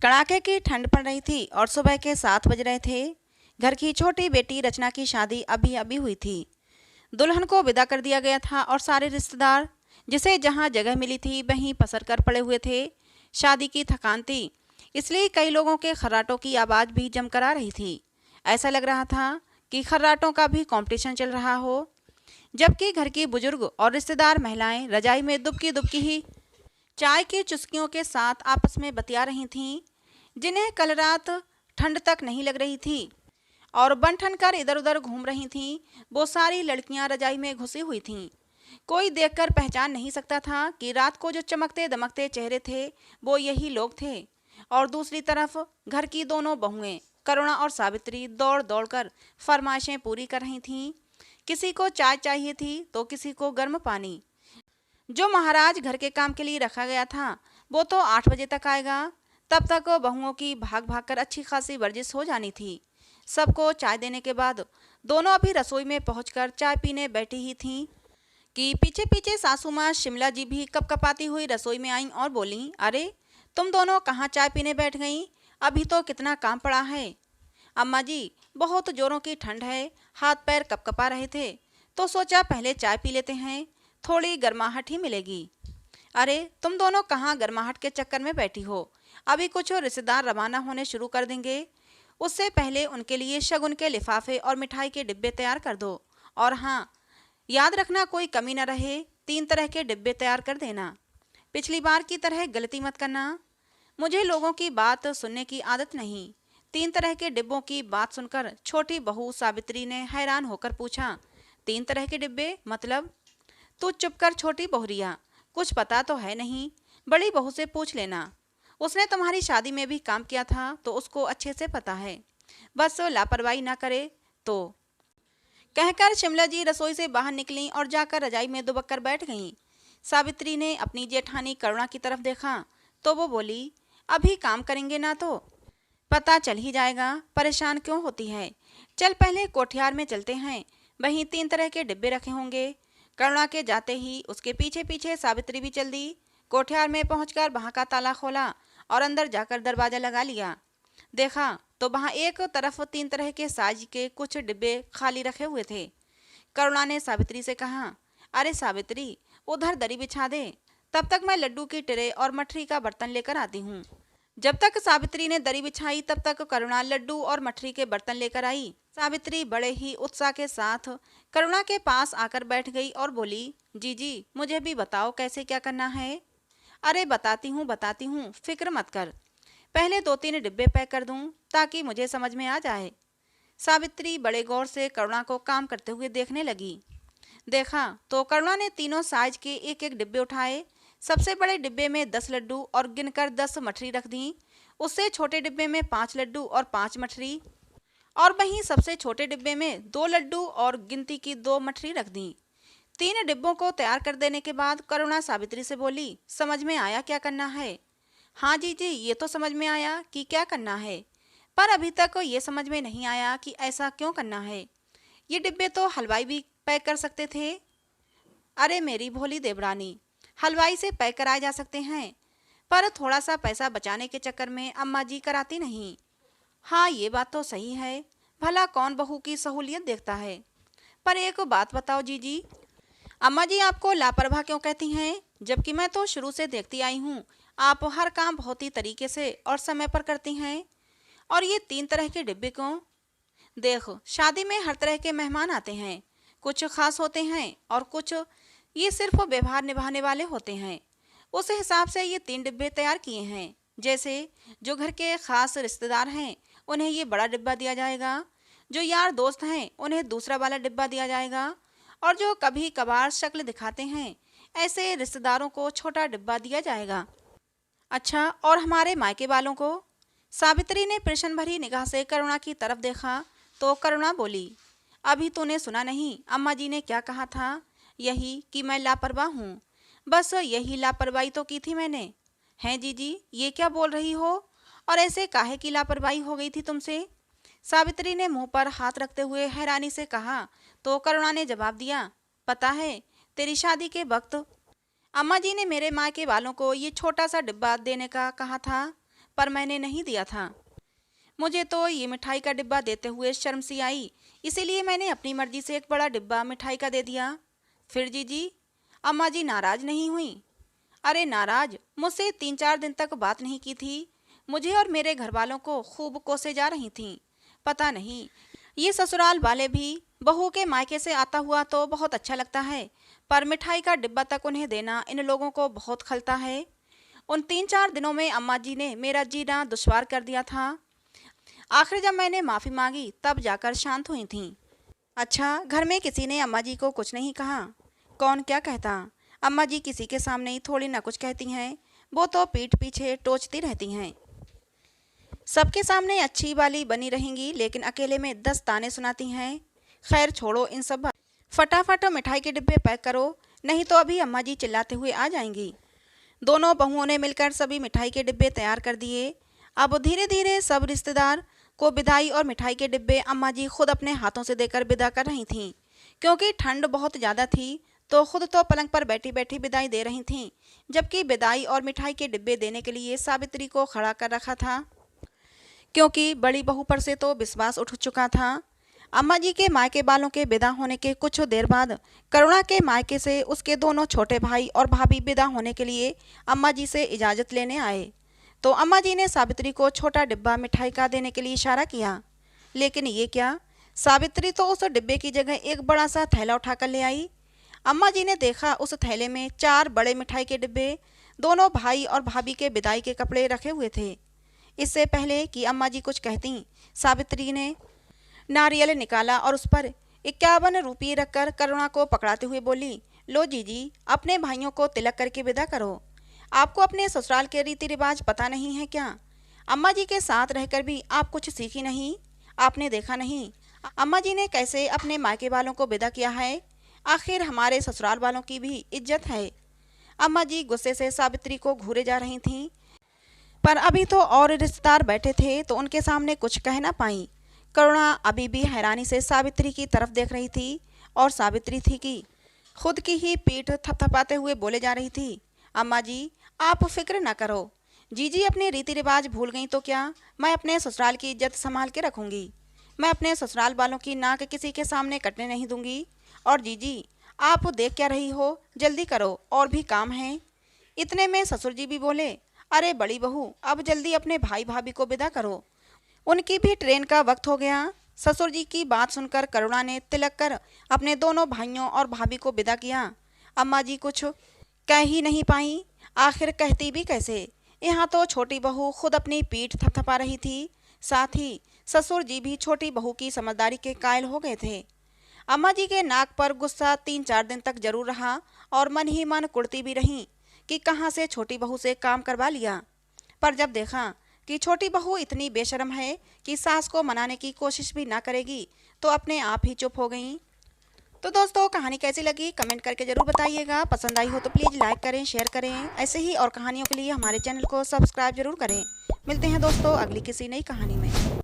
कड़ाके की ठंड पड़ रही थी और सुबह के 7 बज रहे थे। घर की छोटी बेटी रचना की शादी अभी अभी हुई थी। दुल्हन को विदा कर दिया गया था और सारे रिश्तेदार जिसे जहां जगह मिली थी वहीं पसर कर पड़े हुए थे। शादी की थकान थी, इसलिए कई लोगों के खर्राटों की आवाज़ भी जमकर आ रही थी। ऐसा लग रहा था कि खर्राटों का भी कंपटीशन चल रहा हो। जबकि घर की बुजुर्ग और रिश्तेदार महिलाएं रजाई में दुबकी दुबकी ही चाय की चुस्कियों के साथ आपस में बतिया रही थीं, जिन्हें कल रात ठंड तक नहीं लग रही थी और बन ठन कर इधर उधर घूम रही थीं। वो सारी लड़कियां रजाई में घुसी हुई थीं। कोई देखकर पहचान नहीं सकता था कि रात को जो चमकते दमकते चेहरे थे वो यही लोग थे। और दूसरी तरफ घर की दोनों बहुएं करुणा और सावित्री दौड़ दौड़ कर फरमाइशें पूरी कर रही थीं। किसी को चाय चाहिए थी तो किसी को गर्म पानी। जो महाराज घर के काम के लिए रखा गया था वो तो 8 बजे तक आएगा। तब तक बहुओं की भाग भाग कर अच्छी खासी वर्जिश हो जानी थी। सबको चाय देने के बाद दोनों अभी रसोई में पहुंचकर चाय पीने बैठी ही थीं कि पीछे पीछे सासू माँ शिमला जी भी कपकपाती हुई रसोई में आईं और बोलीं, अरे तुम दोनों कहाँ चाय पीने बैठ गईं? अभी तो कितना काम पड़ा है। अम्मा जी, बहुत जोरों की ठंड है, हाथ पैर कपकपा रहे थे तो सोचा पहले चाय पी लेते हैं, थोड़ी गर्माहट ही मिलेगी। अरे तुम दोनों कहाँ गर्माहट के चक्कर में बैठी हो? अभी कुछ रिश्तेदार रवाना होने शुरू कर देंगे, उससे पहले उनके लिए शगुन के लिफाफे और मिठाई के डिब्बे तैयार कर दो। और हाँ, याद रखना कोई कमी न रहे, 3 तरह के डिब्बे तैयार कर देना। पिछली बार की तरह गलती मत करना। मुझे लोगों की बात सुनने की आदत नहीं। 3 तरह के डिब्बों की बात सुनकर छोटी बहू सावित्री ने हैरान होकर पूछा, 3 तरह के डिब्बे मतलब? तू चुप कर छोटी बहुरिया, कुछ पता तो है नहीं, बड़ी बहू से पूछ लेना। उसने तुम्हारी शादी में भी काम किया था तो उसको अच्छे से पता है, बस लापरवाही ना करे तो। कहकर शिमला जी रसोई से बाहर निकली और जाकर रजाई में दुबक कर बैठ गईं। सावित्री ने अपनी जेठानी करुणा की तरफ देखा तो वो बोली, अभी काम करेंगे ना तो पता चल ही जाएगा, परेशान क्यों होती है। चल पहले कोठियार में चलते हैं, वहीं 3 तरह के डिब्बे रखे होंगे। करुणा के जाते ही उसके पीछे पीछे सावित्री भी चल दी। कोठियार में पहुंचकर वहां का ताला खोला और अंदर जाकर दरवाजा लगा लिया। देखा तो वहां एक तरफ 3 तरह के साज के कुछ डिब्बे खाली रखे हुए थे। करुणा ने सावित्री से कहा, अरे सावित्री, उधर दरी बिछा दे, तब तक मैं लड्डू की ट्रे और मठरी का बर्तन लेकर आती हूँ। जब तक सावित्री ने दरी बिछाई तब तक करुणा लड्डू और मठरी के बर्तन लेकर आई। सावित्री बड़े ही उत्साह के साथ करुणा के पास आकर बैठ गई और बोली, जी मुझे भी बताओ कैसे क्या करना है। अरे बताती हूँ, फिक्र मत कर। पहले 2-3 डिब्बे पैक कर दूं ताकि मुझे समझ में आ जाए। सावित्री बड़े गौर से करुणा को काम करते हुए देखने लगी। देखा तो करुणा ने तीनों साइज के एक एक डिब्बे उठाए। सबसे बड़े डिब्बे में 10 लड्डू और गिनकर 10 मठरी रख दी। उससे छोटे डिब्बे में 5 लड्डू और 5 मठरी, और वहीं सबसे छोटे डिब्बे में 2 लड्डू और गिनती की 2 मठरी रख दी। 3 डिब्बों को तैयार कर देने के बाद करुणा सावित्री से बोली, समझ में आया क्या करना है? हाँ जी, ये तो समझ में आया कि क्या करना है, पर अभी तक ये समझ में नहीं आया कि ऐसा क्यों करना है। ये डिब्बे तो हलवाई भी पैक कर सकते थे। अरे मेरी भोली देवरानी, हलवाई से पैक कराए जा सकते हैं, पर थोड़ा सा पैसा बचाने के चक्कर में अम्मा जी कराती नहीं। हाँ, ये बात तो सही है, भला कौन बहू की सहूलियत देखता है। पर एक बात बताओ जी, अम्मा जी आपको लापरवाह क्यों कहती हैं, जबकि मैं तो शुरू से देखती आई हूँ आप हर काम बहुत ही तरीके से और समय पर करती हैं। और ये 3 तरह के डिब्बे क्यों? देखो, शादी में हर तरह के मेहमान आते हैं, कुछ खास होते हैं और कुछ ये सिर्फ व्यवहार निभाने वाले होते हैं। उस हिसाब से ये 3 डिब्बे तैयार किए हैं। जैसे जो घर के खास रिश्तेदार हैं उन्हें ये बड़ा डिब्बा दिया जाएगा, जो यार दोस्त हैं उन्हें दूसरा वाला डिब्बा दिया जाएगा, और जो कभी कभार शक्ल दिखाते हैं ऐसे रिश्तेदारों को छोटा डिब्बा दिया जाएगा। अच्छा, और हमारे मायके वालों को? सावित्री ने प्रश्न भरी निगाह से करुणा की तरफ देखा तो करुणा बोली, अभी तूने सुना नहीं अम्मा जी ने क्या कहा था? यही कि मैं लापरवाह हूँ। बस यही लापरवाही तो की थी मैंने। हैं जी, ये क्या बोल रही हो? और ऐसे काहे की लापरवाही हो गई थी तुमसे? सावित्री ने मुंह पर हाथ रखते हुए हैरानी से कहा तो करुणा ने जवाब दिया, पता है, तेरी शादी के वक्त अम्मा जी ने मेरे मायके वालों को ये छोटा सा डिब्बा देने का कहा था, पर मैंने नहीं दिया था। मुझे तो ये मिठाई का डिब्बा देते हुए शर्म सी आई, इसीलिए मैंने अपनी मर्जी से एक बड़ा डिब्बा मिठाई का दे दिया। फिर जीजी, अम्मा जी नाराज नहीं हुई? अरे नाराज, मुझसे 3-4 दिन तक बात नहीं की थी। मुझे और मेरे घर वालों को खूब कोसे जा रही थीं। पता नहीं, ये ससुराल वाले भी बहू के मायके से आता हुआ तो बहुत अच्छा लगता है, पर मिठाई का डिब्बा तक उन्हें देना इन लोगों को बहुत खलता है। उन 3-4 दिनों में अम्मा जी ने मेरा जीना दुश्वार कर दिया था। आखिर जब मैंने माफ़ी मांगी तब जाकर शांत हुई थीं। अच्छा, घर में किसी ने अम्मा जी को कुछ नहीं कहा? कौन क्या कहता, अम्मा जी किसी के सामने ही थोड़ी ना कुछ कहती हैं, वो तो पीठ पीछे टोचती रहती हैं। सबके सामने अच्छी वाली बनी रहेंगी, लेकिन अकेले में 10 ताने सुनाती हैं। खैर छोड़ो इन सब बात। फटाफट मिठाई के डिब्बे पैक करो, नहीं तो अभी अम्मा जी चिल्लाते हुए आ जाएंगी। दोनों बहुओं ने मिलकर सभी मिठाई के डिब्बे तैयार कर दिए। अब धीरे धीरे सब रिश्तेदार को विदाई और मिठाई के डिब्बे अम्मा जी खुद अपने हाथों से देकर विदा कर रही थीं। क्योंकि ठंड बहुत ज़्यादा थी, तो खुद तो पलंग पर बैठी बैठी विदाई दे रही थीं, जबकि विदाई और मिठाई के डिब्बे देने के लिए सावित्री को खड़ा कर रखा था। क्योंकि बड़ी बहू पर से तो विश्वास उठ चुका था। अम्मा जी के मायके वालों के विदा होने के कुछ देर बाद करुणा के मायके से उसके दोनों छोटे भाई और भाभी विदा होने के लिए अम्मा जी से इजाज़त लेने आए। तो अम्मा जी ने सावित्री को छोटा डिब्बा मिठाई का देने के लिए इशारा किया, लेकिन ये क्या, सावित्री तो उस डिब्बे की जगह एक बड़ा सा थैला उठाकर ले आई। अम्मा जी ने देखा उस थैले में 4 बड़े मिठाई के डिब्बे, दोनों भाई और भाभी के विदाई के कपड़े रखे हुए थे। इससे पहले कि अम्मा जी कुछ कहती, सावित्री ने नारियल निकाला और उस पर 51 रुपये रखकर करुणा को पकड़ाते हुए बोली, लो जीजी, अपने भाइयों को तिलक करके विदा करो। आपको अपने ससुराल के रीति रिवाज पता नहीं है क्या? अम्मा जी के साथ रहकर भी आप कुछ सीखी नहीं? आपने देखा नहीं अम्मा जी ने कैसे अपने मायके वालों को विदा किया है? आखिर हमारे ससुराल वालों की भी इज्जत है। अम्मा जी गुस्से से सावित्री को घूरे जा रही थीं, पर अभी तो और रिश्तेदार बैठे थे तो उनके सामने कुछ कह ना पाई। करुणा अभी भी हैरानी से सावित्री की तरफ देख रही थी और सावित्री थी कि खुद की ही पीठ थपथपाते हुए बोले जा रही थी, अम्मा जी आप फिक्र ना करो। जीजी अपने रीति रिवाज भूल गई तो क्या, मैं अपने ससुराल की इज्जत संभाल के रखूंगी। मैं अपने ससुराल वालों की नाक किसी के सामने कटने नहीं दूंगी। और जीजी, आप देख क्या रही हो, जल्दी करो और भी काम है। इतने में ससुर जी भी बोले, अरे बड़ी बहू, अब जल्दी अपने भाई भाभी को विदा करो, उनकी भी ट्रेन का वक्त हो गया। ससुर जी की बात सुनकर करुणा ने तिलक कर अपने दोनों भाइयों और भाभी को विदा किया। अम्मा जी कुछ कह ही नहीं पाई, आखिर कहती भी कैसे। यहाँ तो छोटी बहू खुद अपनी पीठ थपथपा रही थी, साथ ही ससुर जी भी छोटी बहू की समझदारी के कायल हो गए थे। अम्मा जी के नाक पर गुस्सा 3-4 दिन तक जरूर रहा और मन ही मन कुड़ती भी रहीं कि कहाँ से छोटी बहू से काम करवा लिया। पर जब देखा कि छोटी बहू इतनी बेशर्म है कि सास को मनाने की कोशिश भी ना करेगी, तो अपने आप ही चुप हो गईं। तो दोस्तों, कहानी कैसी लगी कमेंट करके ज़रूर बताइएगा। पसंद आई हो तो प्लीज़ लाइक करें, शेयर करें। ऐसे ही और कहानियों के लिए हमारे चैनल को सब्सक्राइब जरूर करें। मिलते हैं दोस्तों अगली किसी नई कहानी में।